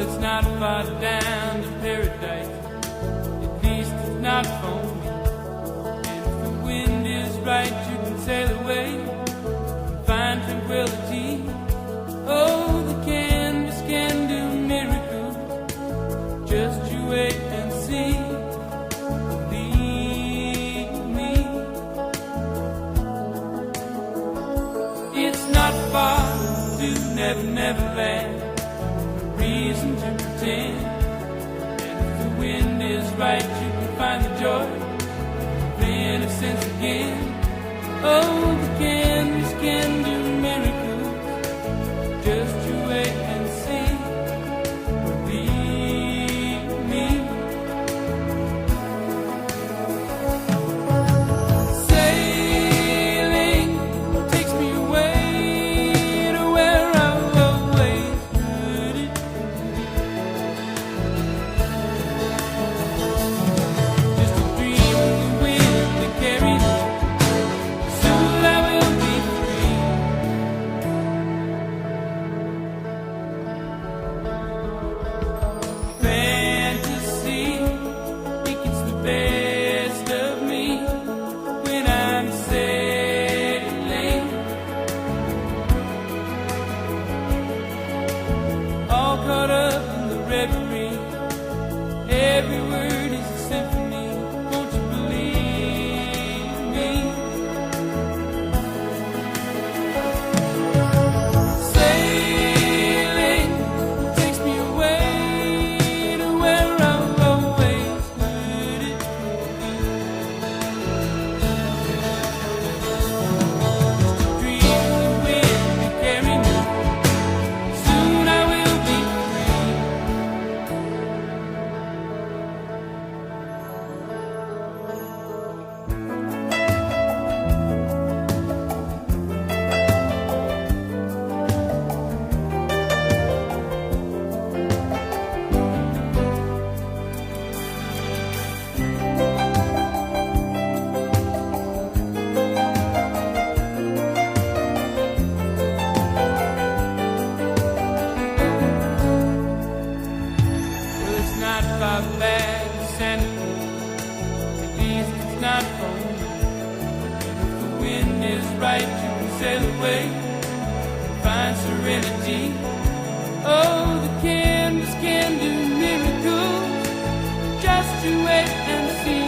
it's not far down to paradise. At least it's not for me. And if the wind is right, you can sail away and find tranquility. Oh, the canvas can do miracles. Just you wait and see. Believe me. It's not far to Never Never Land. Reason to pretend. And if the wind is right, you can find the joy of innocence again. Oh, the canvas can do miracles. Just you wait and see. Believe me. Sailing takes me away to where I've always put it. Just a dream of the wind that carries me. Soon I will be free. Fantasy, it gets the best of me when I'm sailing. All caught up in the reverie. Every word is a symphony. Won't you believe me? Sailing takes me away to where I've always put it. Dream of the wind to carry me. Soon I will be free. Well, it's not far back to Santa Cruz. At least it's not for me. And if the wind is right, you can sail away and find serenity. Oh, the canvas can do miracles. Just you wait and see.